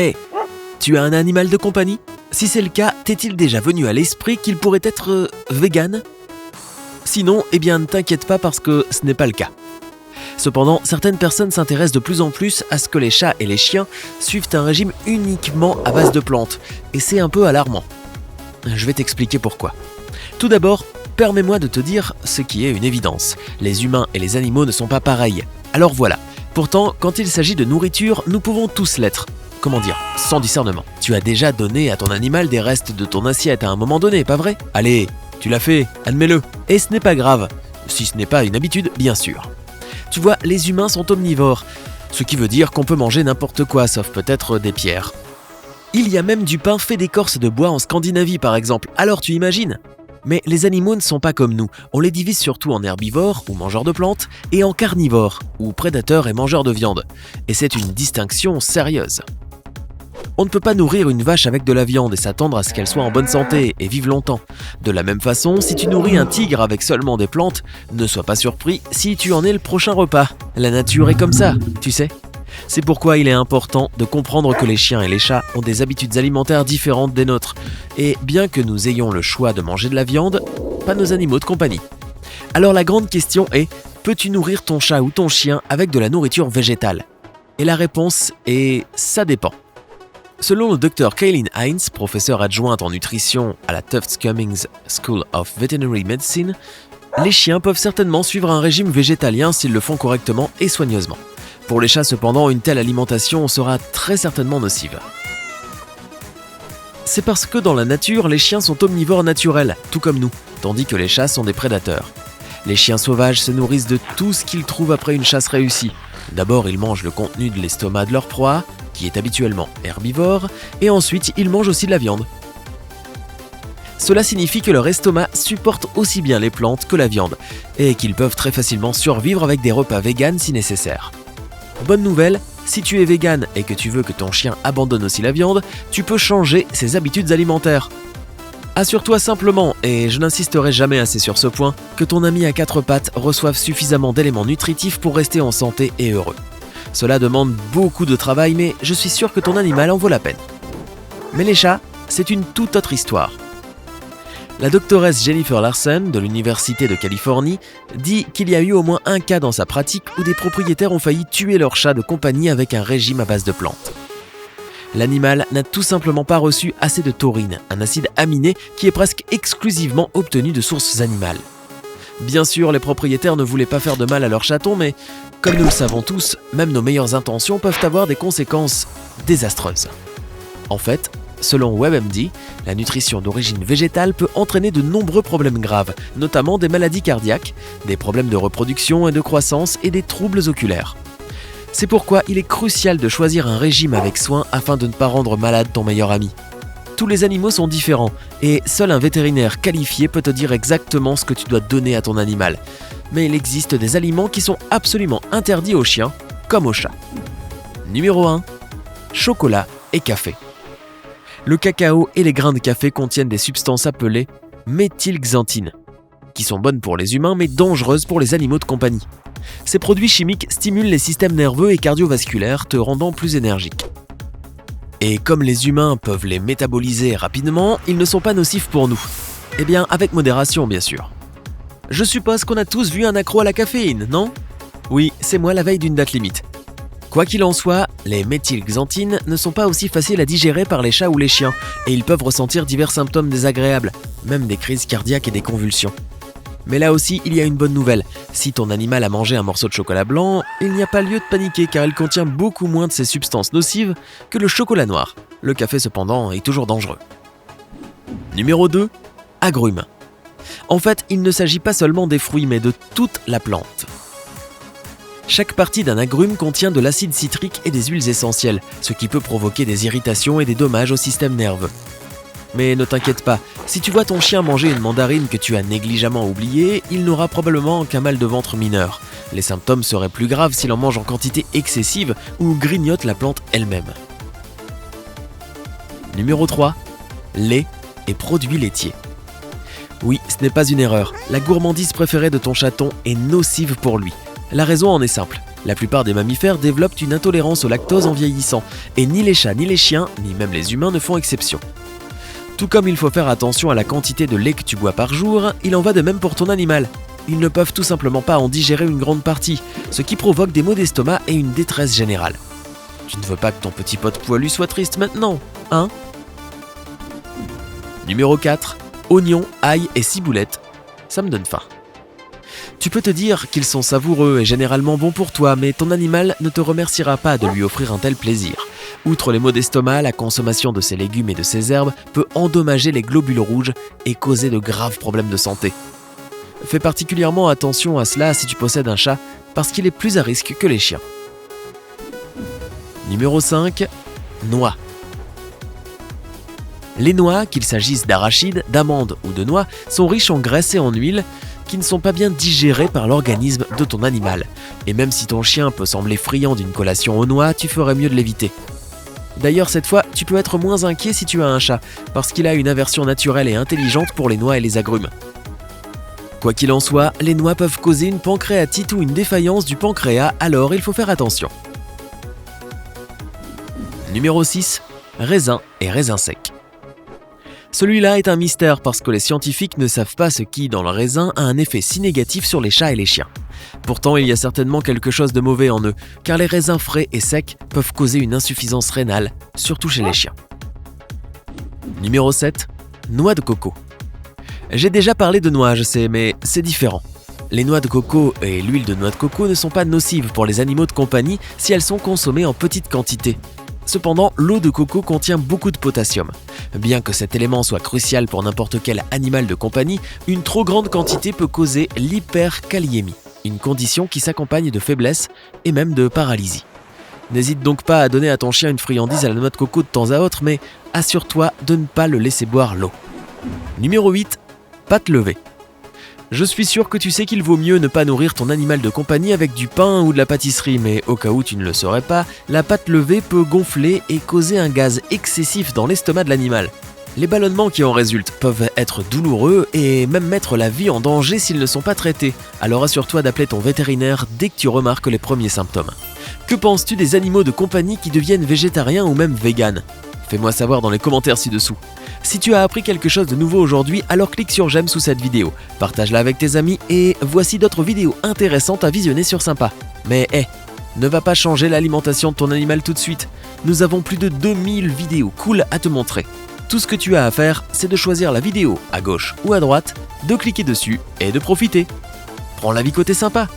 Hey, tu as un animal de compagnie? Si c'est le cas, t'est-il déjà venu à l'esprit qu'il pourrait être vegan? Sinon, eh bien ne t'inquiète pas parce que ce n'est pas le cas. Cependant, certaines personnes s'intéressent de plus en plus à ce que les chats et les chiens suivent un régime uniquement à base de plantes, et c'est un peu alarmant. Je vais t'expliquer pourquoi. Tout d'abord, permets-moi de te dire ce qui est une évidence. Les humains et les animaux ne sont pas pareils. Alors voilà. Pourtant, quand il s'agit de nourriture, nous pouvons tous l'être. Comment dire, sans discernement. Tu as déjà donné à ton animal des restes de ton assiette à un moment donné, pas vrai? Allez, tu l'as fait, admets-le. Et ce n'est pas grave, si ce n'est pas une habitude, bien sûr. Tu vois, les humains sont omnivores, ce qui veut dire qu'on peut manger n'importe quoi, sauf peut-être des pierres. Il y a même du pain fait d'écorce de bois en Scandinavie, par exemple, alors tu imagines? Mais les animaux ne sont pas comme nous, on les divise surtout en herbivores ou mangeurs de plantes et en carnivores ou prédateurs et mangeurs de viande. Et c'est une distinction sérieuse. On ne peut pas nourrir une vache avec de la viande et s'attendre à ce qu'elle soit en bonne santé et vive longtemps. De la même façon, si tu nourris un tigre avec seulement des plantes, ne sois pas surpris si tu en es le prochain repas. La nature est comme ça, tu sais. C'est pourquoi il est important de comprendre que les chiens et les chats ont des habitudes alimentaires différentes des nôtres. Et bien que nous ayons le choix de manger de la viande, pas nos animaux de compagnie. Alors la grande question est, peux-tu nourrir ton chat ou ton chien avec de la nourriture végétale? Et la réponse est « ça dépend ». Selon le Dr Kaylin Heinz, professeure adjointe en nutrition à la Tufts Cummings School of Veterinary Medicine, les chiens peuvent certainement suivre un régime végétalien s'ils le font correctement et soigneusement. Pour les chats cependant, une telle alimentation sera très certainement nocive. C'est parce que dans la nature, les chiens sont omnivores naturels, tout comme nous, tandis que les chats sont des prédateurs. Les chiens sauvages se nourrissent de tout ce qu'ils trouvent après une chasse réussie. D'abord, ils mangent le contenu de l'estomac de leur proie, qui est habituellement herbivore, et ensuite ils mangent aussi de la viande. Cela signifie que leur estomac supporte aussi bien les plantes que la viande, et qu'ils peuvent très facilement survivre avec des repas véganes si nécessaire. Bonne nouvelle, si tu es vegan et que tu veux que ton chien abandonne aussi la viande, tu peux changer ses habitudes alimentaires. Assure-toi simplement, et je n'insisterai jamais assez sur ce point, que ton ami à quatre pattes reçoive suffisamment d'éléments nutritifs pour rester en santé et heureux. Cela demande beaucoup de travail, mais je suis sûr que ton animal en vaut la peine. Mais les chats, c'est une toute autre histoire. La doctoresse Jennifer Larsen, de l'Université de Californie, dit qu'il y a eu au moins un cas dans sa pratique où des propriétaires ont failli tuer leur chat de compagnie avec un régime à base de plantes. L'animal n'a tout simplement pas reçu assez de taurine, un acide aminé qui est presque exclusivement obtenu de sources animales. Bien sûr, les propriétaires ne voulaient pas faire de mal à leur chaton, mais comme nous le savons tous, même nos meilleures intentions peuvent avoir des conséquences désastreuses. En fait, selon WebMD, la nutrition d'origine végétale peut entraîner de nombreux problèmes graves, notamment des maladies cardiaques, des problèmes de reproduction et de croissance et des troubles oculaires. C'est pourquoi il est crucial de choisir un régime avec soin afin de ne pas rendre malade ton meilleur ami. Tous les animaux sont différents et seul un vétérinaire qualifié peut te dire exactement ce que tu dois donner à ton animal. Mais il existe des aliments qui sont absolument interdits aux chiens comme aux chats. Numéro 1. Chocolat et café. Le cacao et les grains de café contiennent des substances appelées méthylxanthine, qui sont bonnes pour les humains mais dangereuses pour les animaux de compagnie. Ces produits chimiques stimulent les systèmes nerveux et cardiovasculaires, te rendant plus énergique. Et comme les humains peuvent les métaboliser rapidement, ils ne sont pas nocifs pour nous. Eh bien, avec modération, bien sûr. Je suppose qu'on a tous vu un accro à la caféine, non? Oui, c'est moi la veille d'une date limite. Quoi qu'il en soit, les méthylxanthines ne sont pas aussi faciles à digérer par les chats ou les chiens, et ils peuvent ressentir divers symptômes désagréables, même des crises cardiaques et des convulsions. Mais là aussi, il y a une bonne nouvelle. Si ton animal a mangé un morceau de chocolat blanc, il n'y a pas lieu de paniquer car il contient beaucoup moins de ces substances nocives que le chocolat noir. Le café cependant est toujours dangereux. Numéro 2. Agrumes. En fait, il ne s'agit pas seulement des fruits mais de toute la plante. Chaque partie d'un agrume contient de l'acide citrique et des huiles essentielles, ce qui peut provoquer des irritations et des dommages au système nerveux. Mais ne t'inquiète pas, si tu vois ton chien manger une mandarine que tu as négligemment oubliée, il n'aura probablement qu'un mal de ventre mineur. Les symptômes seraient plus graves s'il en mange en quantité excessive ou grignote la plante elle-même. Numéro 3. Lait et produits laitiers. Oui, ce n'est pas une erreur. La gourmandise préférée de ton chaton est nocive pour lui. La raison en est simple. La plupart des mammifères développent une intolérance au lactose en vieillissant, et ni les chats, ni les chiens, ni même les humains ne font exception. Tout comme il faut faire attention à la quantité de lait que tu bois par jour, il en va de même pour ton animal. Ils ne peuvent tout simplement pas en digérer une grande partie, ce qui provoque des maux d'estomac et une détresse générale. Tu ne veux pas que ton petit pote poilu soit triste maintenant, hein? Numéro 4. Oignons, ail et ciboulette. Ça me donne faim. Tu peux te dire qu'ils sont savoureux et généralement bons pour toi, mais ton animal ne te remerciera pas de lui offrir un tel plaisir. Outre les maux d'estomac, la consommation de ces légumes et de ces herbes peut endommager les globules rouges et causer de graves problèmes de santé. Fais particulièrement attention à cela si tu possèdes un chat, parce qu'il est plus à risque que les chiens. Numéro 5. Noix. Les noix, qu'il s'agisse d'arachides, d'amandes ou de noix, sont riches en graisse et en huile qui ne sont pas bien digérées par l'organisme de ton animal. Et même si ton chien peut sembler friand d'une collation aux noix, tu ferais mieux de l'éviter. D'ailleurs, cette fois, tu peux être moins inquiet si tu as un chat, parce qu'il a une aversion naturelle et intelligente pour les noix et les agrumes. Quoi qu'il en soit, les noix peuvent causer une pancréatite ou une défaillance du pancréas, alors il faut faire attention. Numéro 6. Raisins et raisins secs. Celui-là est un mystère parce que les scientifiques ne savent pas ce qui, dans le raisin, a un effet si négatif sur les chats et les chiens. Pourtant, il y a certainement quelque chose de mauvais en eux, car les raisins frais et secs peuvent causer une insuffisance rénale, surtout chez les chiens. Numéro 7. Noix de coco. J'ai déjà parlé de noix, je sais, mais c'est différent. Les noix de coco et l'huile de noix de coco ne sont pas nocives pour les animaux de compagnie si elles sont consommées en petite quantité. Cependant, l'eau de coco contient beaucoup de potassium. Bien que cet élément soit crucial pour n'importe quel animal de compagnie, une trop grande quantité peut causer l'hyperkaliémie, une condition qui s'accompagne de faiblesse et même de paralysie. N'hésite donc pas à donner à ton chien une friandise à la noix de coco de temps à autre, mais assure-toi de ne pas le laisser boire l'eau. Numéro 8. Pâte levée. Je suis sûr que tu sais qu'il vaut mieux ne pas nourrir ton animal de compagnie avec du pain ou de la pâtisserie, mais au cas où tu ne le saurais pas, la pâte levée peut gonfler et causer un gaz excessif dans l'estomac de l'animal. Les ballonnements qui en résultent peuvent être douloureux et même mettre la vie en danger s'ils ne sont pas traités, alors assure-toi d'appeler ton vétérinaire dès que tu remarques les premiers symptômes. Que penses-tu des animaux de compagnie qui deviennent végétariens ou même véganes ? Fais-moi savoir dans les commentaires ci-dessous. Si tu as appris quelque chose de nouveau aujourd'hui, alors clique sur j'aime sous cette vidéo, partage-la avec tes amis et voici d'autres vidéos intéressantes à visionner sur Sympa. Mais ne va pas changer l'alimentation de ton animal tout de suite. Nous avons plus de 2000 vidéos cool à te montrer. Tout ce que tu as à faire, c'est de choisir la vidéo à gauche ou à droite, de cliquer dessus et de profiter. Prends la vie côté sympa.